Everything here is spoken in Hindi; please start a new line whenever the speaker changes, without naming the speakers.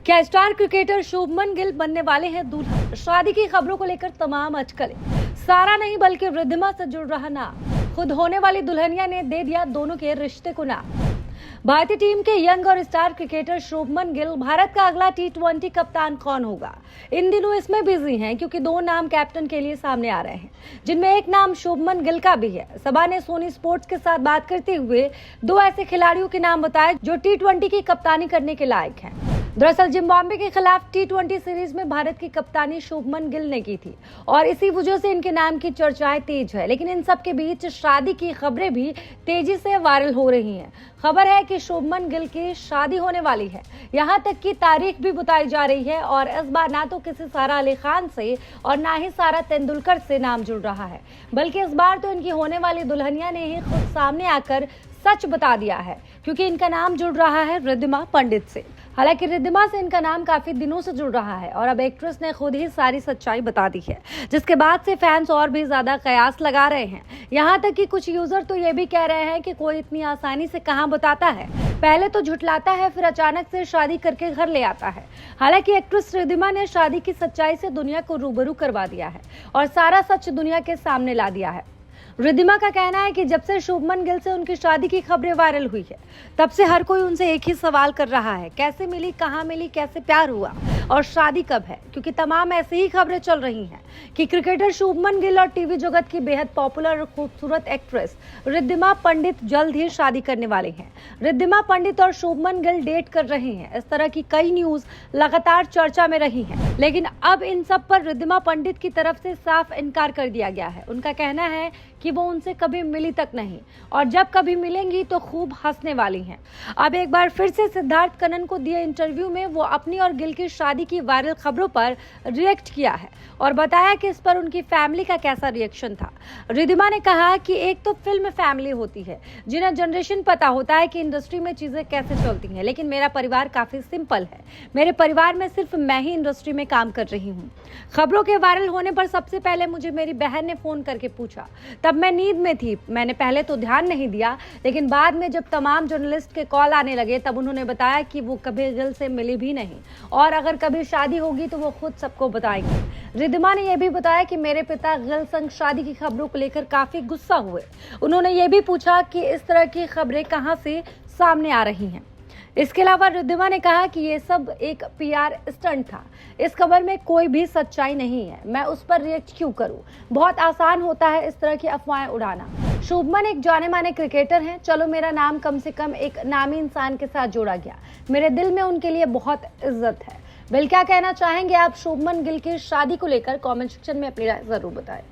क्या स्टार क्रिकेटर शुभमन गिल बनने वाले हैं दूल्हा? शादी की खबरों को लेकर तमाम अटकलें। सारा नहीं बल्कि रिद्धिमा से जुड़ रहा नाम। खुद होने वाली दुल्हनिया ने दे दिया दोनों के रिश्ते को नाम। भारतीय टीम के यंग और स्टार क्रिकेटर शुभमन गिल भारत का अगला T20 कप्तान कौन होगा, इन दिनों इसमें बिजी हैं क्योंकि दो नाम कैप्टन के लिए सामने आ रहे हैं, जिनमें एक नाम शुभमन गिल का भी है। सबा ने सोनी स्पोर्ट्स के साथ बात करते हुए दो ऐसे खिलाड़ियों के नाम बताए जो T20 की कप्तानी करने के लायक हैं। दरअसल जिम्बाब्वे के खिलाफ T20 सीरीज में भारत की कप्तानी शुभमन गिल ने की थी और इसी वजह से इनके नाम की चर्चाएं तेज है। लेकिन इन सब के बीच शादी की खबरें भी तेजी से वायरल हो रही हैं। खबर है कि शुभमन गिल की शादी होने वाली है, यहाँ तक की तारीख भी बताई जा रही है और इस बार ना तो किसी सारा अली खान से और ना ही सारा तेंदुलकर से नाम जुड़ रहा है, बल्कि इस बार तो इनकी होने वाली दुल्हनिया ने ही खुद सामने आकर सच बता दिया है, क्योंकि इनका नाम जुड़ रहा है रिद्धिमा पंडित से। हालांकि रिद्धिमा से इनका नाम काफी दिनों से जुड़ रहा है और अब एक्ट्रेस ने खुद ही सारी सच्चाई बता दी है, जिसके बाद से फैंस और भी ज्यादा कयास लगा रहे हैं। यहाँ तक कि कुछ यूजर तो ये भी कह रहे हैं कि कोई इतनी आसानी से कहाँ बताता है, पहले तो झुठलाता है फिर अचानक से शादी करके घर ले आता है। हालांकि एक्ट्रेस रिद्धिमा ने शादी की सच्चाई से दुनिया को रूबरू करवा दिया है और सारा सच दुनिया के सामने ला दिया है। रिद्धिमा का कहना है कि जब से शुभमन गिल से उनकी शादी की खबरें वायरल हुई है, तब से हर कोई उनसे एक ही सवाल कर रहा है, कैसे मिली, कहाँ मिली, कैसे प्यार हुआ और शादी कब है, क्योंकि तमाम ऐसी ही खबरें चल रही हैं कि क्रिकेटर शुभमन गिल और टीवी जगत की बेहद पॉपुलर और खूबसूरत एक्ट्रेस रिद्धिमा पंडित जल्द ही शादी करने वाली हैं। रिद्धिमा पंडित और शुभमन गिल डेट कर रहे हैं, इस तरह की कई न्यूज लगातार चर्चा में रही हैं। लेकिन अब इन सब पर रिद्धिमा पंडित की तरफ से साफ इनकार कर दिया गया है। उनका कहना है कि वो उनसे कभी मिली तक नहीं और जब कभी मिलेंगी तो खूब हंसने वाली हैं। अब एक बार फिर से सिद्धार्थ कनन को दिए इंटरव्यू में वो अपनी और गिल की शादी की वायरल खबरों पर रिएक्ट किया है और बताया कि इस पर उनकी फैमिली का कैसा रिएक्शन था। रिद्धिमा ने कहा कि एक तो फिल्म फैमिली होती है, जिन्हें जनरेशन पता होता है कि इंडस्ट्री में चीजें कैसे चलती हैं, लेकिन मेरा परिवार काफी सिंपल है। मेरे परिवार में सिर्फ मैं ही इंडस्ट्री में काम कर रही हूँ। खबरों के वायरल होने पर सबसे पहले मुझे मेरी बहन ने फोन करके पूछा, तब मैं नींद में थी। मैंने पहले तो ध्यान नहीं दिया, लेकिन बाद में जब तमाम जर्नलिस्ट के कॉल आने लगे तब उन्होंने बताया कि वो कभी गिल से मिली भी नहीं और अगर कभी शादी होगी तो वो खुद सबको बताएंगे। रिद्धिमा ने यह भी बताया कि मेरे पिता गिल संग शादी की खबरों को लेकर काफी गुस्सा हुए। उन्होंने ये भी पूछा कि इस तरह की खबरें कहां से सामने आ रही हैं। इसके अलावा रिद्धिमा ने कहा कि ये सब एक पीआर स्टंट था, इस खबर में कोई भी सच्चाई नहीं है, मैं उस पर रिएक्ट क्यों करूं। बहुत आसान होता है इस तरह की अफवाहें उड़ाना। शुभमन एक जाने माने क्रिकेटर हैं, चलो मेरा नाम कम से कम एक नामी इंसान के साथ जोड़ा गया, मेरे दिल में उनके लिए बहुत इज्जत है। बिल क्या कहना चाहेंगे आप शुभमन गिल की शादी को लेकर? कमेंट सेक्शन में अपनी राय जरूर बताएं।